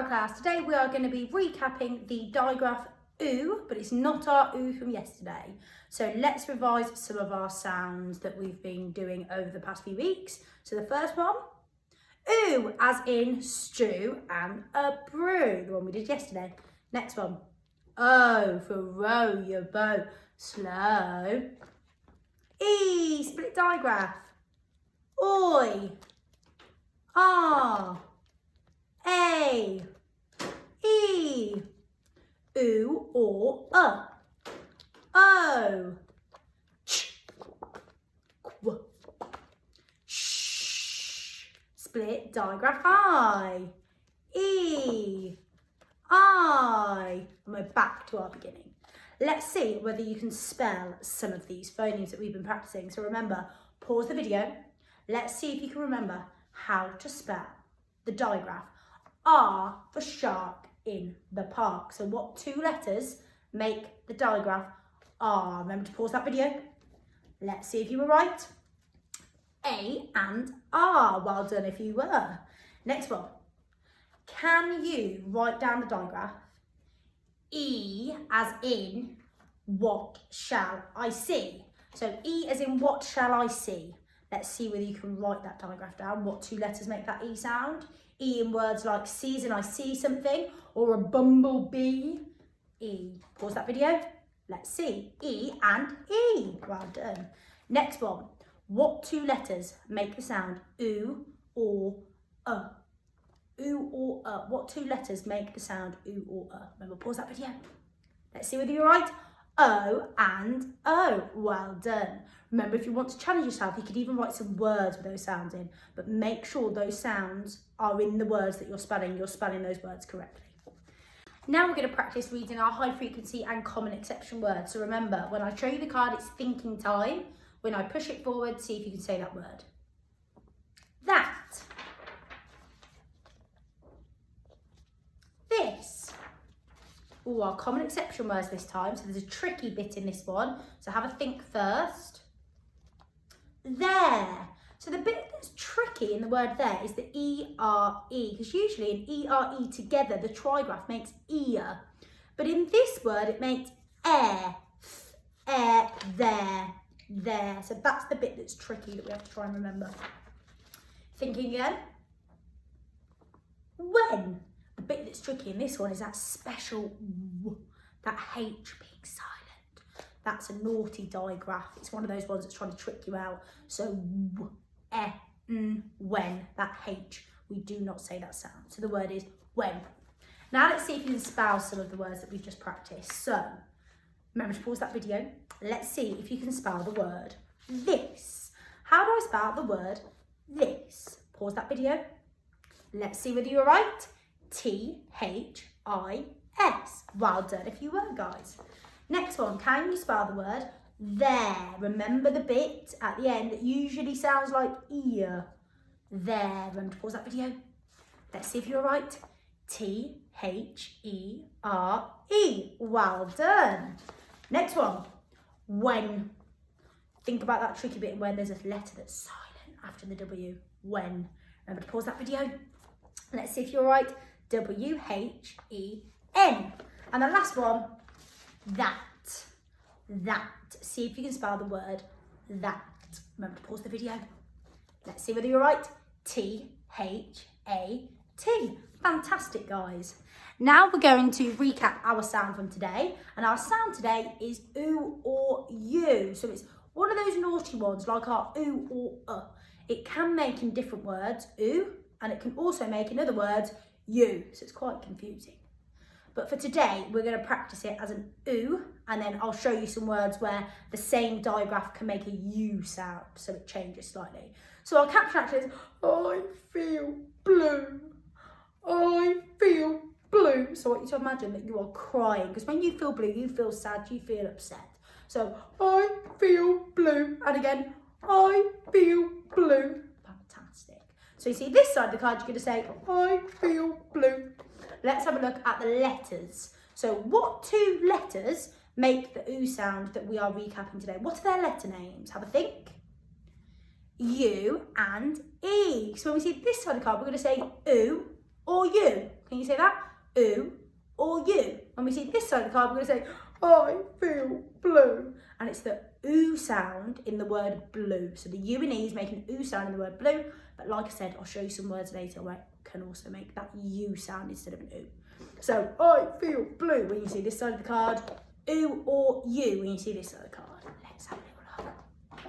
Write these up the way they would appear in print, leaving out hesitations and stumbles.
Hello class, today we are going to be recapping the digraph OO, but it's not our OO from yesterday. So let's revise some of our sounds that we've been doing over the past few weeks. So the first one, OO as in stew and a brew, the one we did yesterday. Next one, O for row your boat slow. E, split digraph. Oi. R. A, E, oo or O, ch, qu, sh, split digraph I, E, I, and we're back to our beginning. Let's see whether you can spell some of these phonemes that we've been practicing. So remember, pause the video. Let's see if you can remember how to spell the digraph. R for shark in the park. So what two letters make the digraph R? Remember to pause that video. Let's see if you were right. A and R. Well done if you were. Next one. Can you write down the digraph? E as in what shall I see? So E as in what shall I see? Let's see whether you can write that digraph down. What two letters make that E sound? E in words like see as in I see something, or a bumblebee. E. Pause that video. Let's see. E and E. Well done. Next one. What two letters make the sound oo or Oo or What two letters make the sound oo or Remember, pause that video. Let's see whether you're right. O and O. Well done. Remember, if you want to challenge yourself, you could even write some words with those sounds in, but make sure those sounds are in the words that you're spelling those words correctly. Now we're going to practice reading our high frequency and common exception words. So remember, when I show you the card, it's thinking time. When I push it forward, see if you can say that word. That. This. Oh, our common exception words this time. So there's a tricky bit in this one. So have a think first. There. So the bit that's tricky in the word there is the E-R-E, because usually in E-R-E together, the trigraph makes ear. But in this word, it makes air, there. So that's the bit that's tricky that we have to try and remember. Thinking again. When. The bit that's tricky in this one is that special W, that H being silent. That's a naughty digraph. It's one of those ones that's trying to trick you out. So W, when, that H, we do not say that sound. So the word is when. Now let's see if you can spell some of the words that we've just practiced. So remember to pause that video. Let's see if you can spell the word this. How do I spell the word this? Pause that video. Let's see whether you're right. T-H-I-S. Well done if you were, guys. Next one, can you spell the word there? Remember the bit at the end that usually sounds like ear. There. Remember to pause that video. Let's see if you're right. T-H-E-R-E. Well done. Next one, when. Think about that tricky bit when there's a letter that's silent after the W. When. Remember to pause that video. Let's see if you're right. W-H-E-N. And the last one, that. See if you can spell the word that. Remember to pause the video. Let's see whether you're right. T-H-A-T. Fantastic, guys. Now we're going to recap our sound from today. And our sound today is oo or u. So it's one of those naughty ones like our oo or It can make in different words, oo, and it can also make in other words, U, so it's quite confusing. But for today, we're going to practice it as an oo, and then I'll show you some words where the same digraph can make a U sound, so it changes slightly. So our caption actually is, I feel blue. I feel blue. So I want you to imagine that you are crying, because when you feel blue, you feel sad, you feel upset. So I feel blue, and again, I feel blue. Fantastic. So you see this side of the card, you're going to say, I feel blue. Let's have a look at the letters. So what two letters make the oo sound that we are recapping today? What are their letter names? Have a think. U and E. So when we see this side of the card, we're going to say oo or U. Can you you say that? Oo or you? When we see this side of the card, we're going to say, I feel blue. And it's the oo sound in the word blue. So the U and E is making an oo sound in the word blue. But like I said, I'll show you some words later where it can also make that U sound instead of an oo. So I feel blue when you see this side of the card. Oo or you when you see this side of the card. Let's have a little look.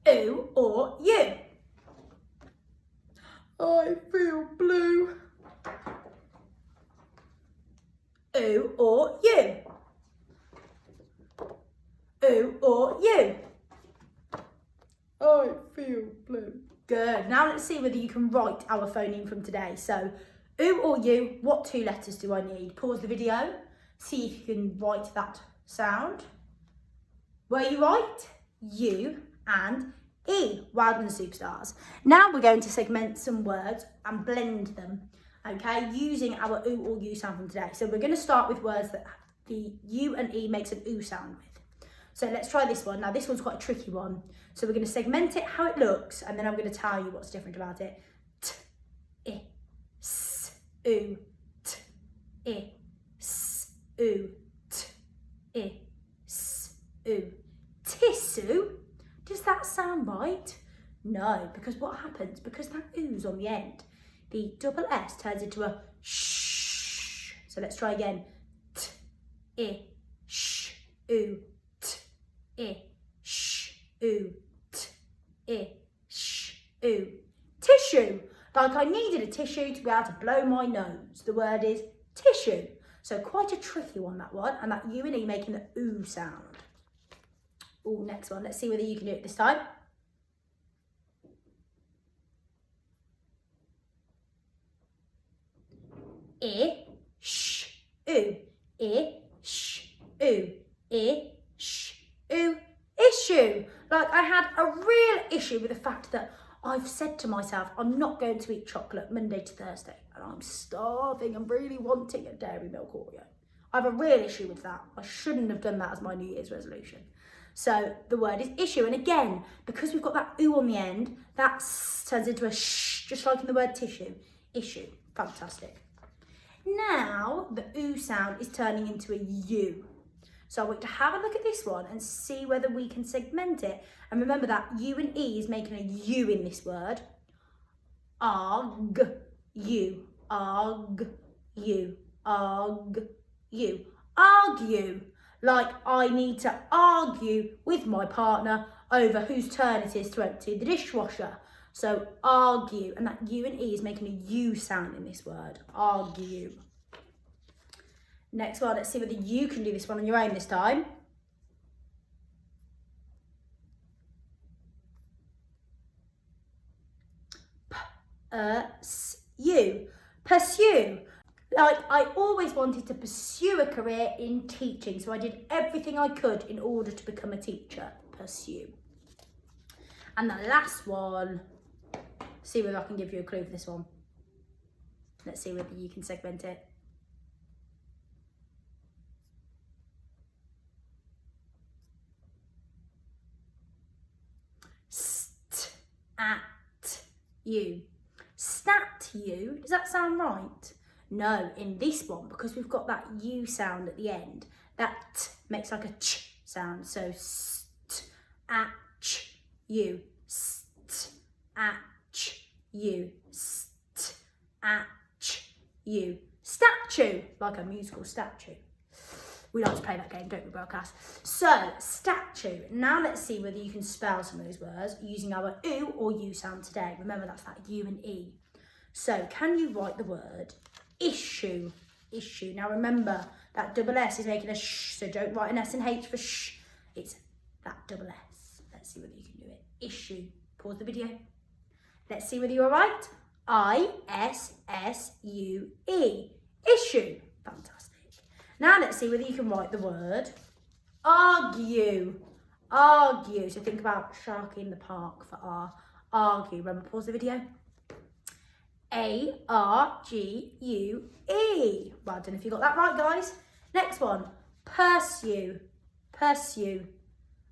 Oo or you? I feel blue. Oo or you? Oo or you? I feel blue. Good. Now let's see whether you can write our phoneme from today. So, oo or you, what 2 letters do I need? Pause the video, see if you can write that sound. Were you right? U and E. Well done, superstars. Now we're going to segment some words and blend them, okay, using our oo or you sound from today. So we're going to start with words that the U and E makes an oo sound with. So let's try this one. Now this one's quite a tricky one. So we're going to segment it how it looks, and then I'm going to tell you what's different about it. T, I, S, oo, t, I, S, oo, t, I, S, oo. Tissue? Does that sound right? No, because what happens? Because that oo's on the end, the double S turns into a shh. So let's try again. T, I, sh, oo, t, I, sh, oo, t, I, sh, oo. Tissue. Like I needed a tissue to be able to blow my nose. The word is tissue. So quite a tricky one, that one. And that U and E making the oo sound. Oh, next one. Let's see whether you can do it this time. I, sh, oo. I, sh, oo. I, sh, oo. Issue. Like I had a real issue with the fact that I've said to myself, I'm not going to eat chocolate Monday to Thursday. And I'm starving and really wanting a dairy milk Oreo. I have a real issue with that. I shouldn't have done that as my New Year's resolution. So the word is issue. And again, because we've got that oo on the end, that turns into a sh, just like in the word tissue. Issue. Fantastic. Now the oo sound is turning into a U. So I want you to have a look at this one and see whether we can segment it. And remember that U and E is making a U in this word. Arg, you, arg, you, arg, you. Argue. Like I need to argue with my partner over whose turn it is to empty the dishwasher. So argue, and that U and E is making a U sound in this word. Argue. Next one, let's see whether you can do this one on your own this time. Pursue. Pursue. Like I always wanted to pursue a career in teaching, so I did everything I could in order to become a teacher. Pursue. And the last one, see whether I can give you a clue for this one. Let's see whether you can segment it. You. Stat you. Does that sound right? No, in this one, because we've got that U sound at the end, that T makes like a ch sound. So st, ach, you. St, ach, you. St, ach, you. Statue, like a musical statue. We like to play that game, don't we, broadcast? So, statue. Now let's see whether you can spell some of those words using our oo or you sound today. Remember, that's that U and E. So, can you write the word issue? Issue. Now remember, that double S is making a sh, so don't write an S and H for sh. It's that double S. Let's see whether you can do it. Issue. Pause the video. Let's see whether you're right. I-S-S-U-E. Issue. Fantastic. Now let's see whether you can write the word argue. Argue. So think about shark in the park for R. Argue. Remember, pause the video. A-R-G-U-E. Well, I don't know if you got that right, guys. Next one. Pursue. Pursue.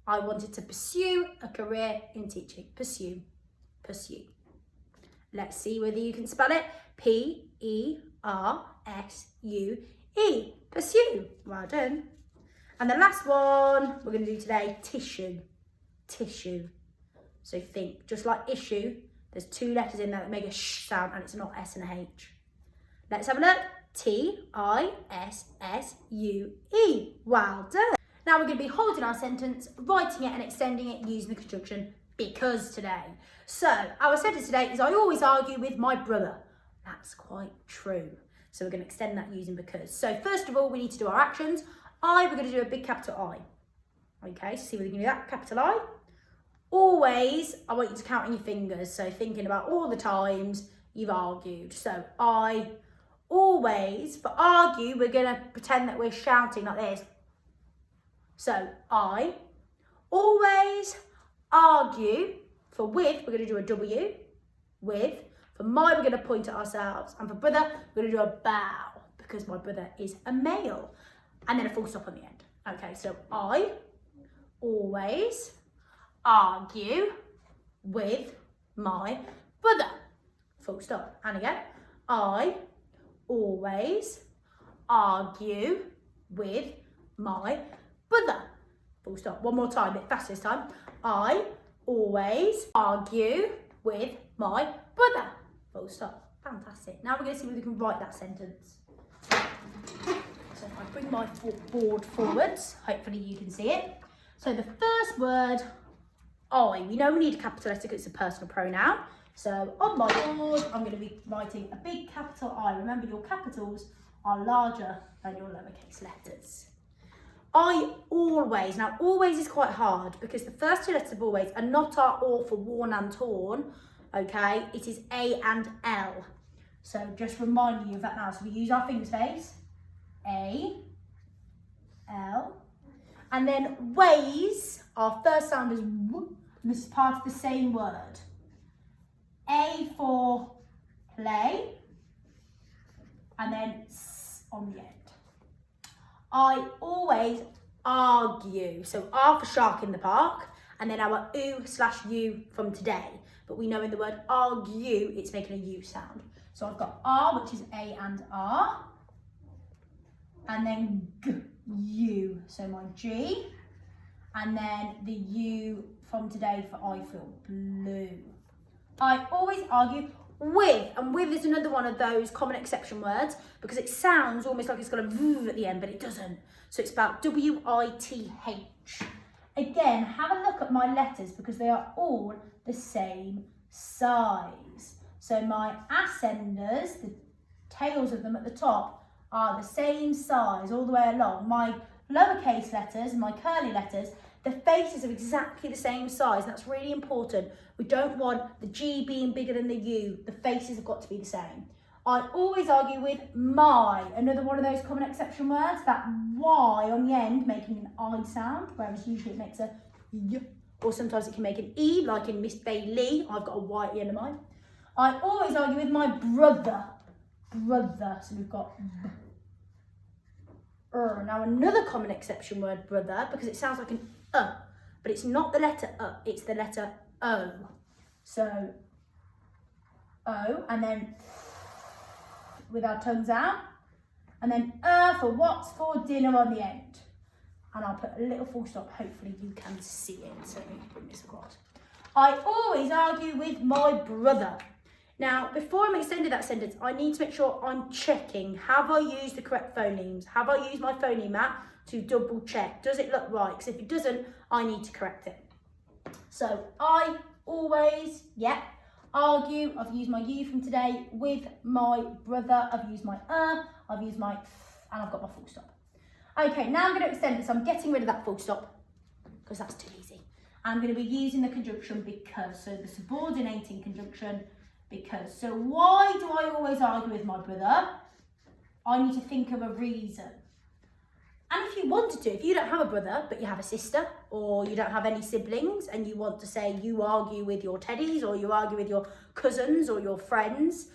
I wanted to pursue a career in teaching. Pursue. Pursue. Let's see whether you can spell it. P-E-R-S-U-E. R-S-U-E. Pursue. Well done. And the last one we're going to do today, tissue. Tissue. So think, just like issue, there's 2 letters in there that make a sh sound and it's not S and a H. Let's have a look. T-I-S-S-U-E. Well done. Now we're going to be holding our sentence, writing it and extending it using the conjunction because today. So our sentence today is I always argue with my brother. That's quite true. So we're going to extend that using because. So first of all, we need to do our actions. We're going to do a big capital I. Okay, so see whether you can do that. Capital I. Always, I want you to count on your fingers. So thinking about all the times you've argued. So I always, for argue, we're going to pretend that we're shouting like this. So I always argue. For with, we're going to do a W. With. For my, we're going to point at ourselves. And for brother, we're going to do a bow because my brother is a male. And then a full stop on the end. Okay, so I always argue with my brother. Full stop. And again, I always argue with my brother. Full stop. One more time, a bit faster this time. I always argue with my brother. Full stop. Fantastic. Now we're going to see if we can write that sentence. So if I bring my board forwards, hopefully you can see it. So the first word, I. We know we need a capital letter because it's a personal pronoun. So on my board, I'm going to be writing a big capital I. Remember, your capitals are larger than your lowercase letters. I always. Now, always is quite hard because the first 2 letters of always are not our or for worn and torn. Okay, it is A and L. So just reminding you of that now. So we use our finger space. A, L. And then ways, our first sound is W. And this is part of the same word. A for play. And then S on the end. I always argue. So R for shark in the park. And then our U/U from today. But we know in the word argue, it's making a U sound. So I've got R, which is A and R. And then G, U. So my G. And then the U from today for I feel blue. I always argue with. And with is another one of those common exception words because it sounds almost like it's got a V at the end, but it doesn't. So it's spelled W-I-T-H. Again, have a look at my letters because they are all the same size. So my ascenders, the tails of them at the top, are the same size all the way along. My lowercase letters, my curly letters, the faces are exactly the same size. That's really important. We don't want the G being bigger than the U. The faces have got to be the same. I always argue with my, another one of those common exception words, that Y on the end making an I sound, whereas usually it makes a Y, or sometimes it can make an E, like in Miss Bailey. I've got a Y at the end of mine. I always argue with my brother. Brother, so we've got Now another common exception word, brother, because it sounds like an but it's not the letter it's the letter O. So O, and then with our tongues out, and then for what's for dinner on the end. And I'll put a little full stop, hopefully you can see it. So let me bring this across. I always argue with my brother. Now, before I'm extending that sentence, I need to make sure I'm checking. Have I used the correct phonemes? Have I used my phoneme map to double check? Does it look right? Because if it doesn't, I need to correct it. So I always, argue. I've used my U from today with my brother. I've used my I've used my and I've got my full stop. Okay, now I'm going to extend it. So I'm getting rid of that full stop because that's too easy. I'm going to be using the conjunction because. So the subordinating conjunction because. So why do I always argue with my brother? I need to think of a reason. And if you wanted to, if you don't have a brother, but you have a sister, or you don't have any siblings, and you want to say you argue with your teddies, or you argue with your cousins, or your friends,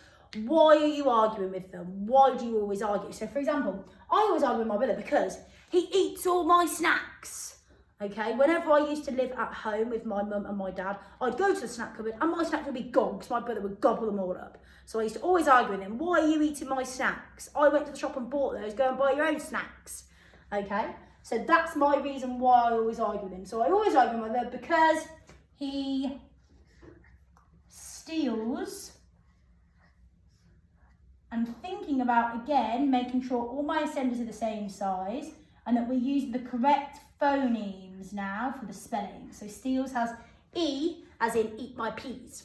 why are you arguing with them? Why do you always argue? So for example, I always argue with my brother because he eats all my snacks. Okay, whenever I used to live at home with my mum and my dad, I'd go to the snack cupboard and my snacks would be gone because my brother would gobble them all up. So I used to always argue with him, why are you eating my snacks? I went to the shop and bought those, go and buy your own snacks. Okay, so that's my reason why I always argue with him. So I always argue with my brother because he steals. I'm thinking about, again, making sure all my ascenders are the same size and that we're using the correct phonemes now for the spelling. So steals has E as in eat my peas.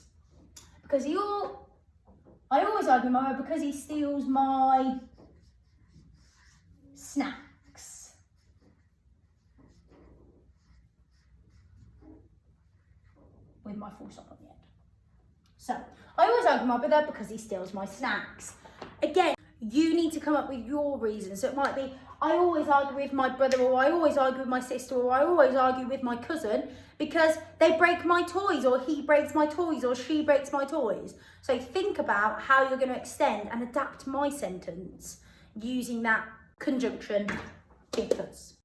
Because I always argue with my brother because he steals my snacks. With my full stop on the end. So I always argue with my brother because he steals my snacks. Again, you need to come up with your reasons. So it might be, I always argue with my brother, or I always argue with my sister, or I always argue with my cousin because they break my toys, or he breaks my toys, or she breaks my toys. So think about how you're going to extend and adapt my sentence using that conjunction because.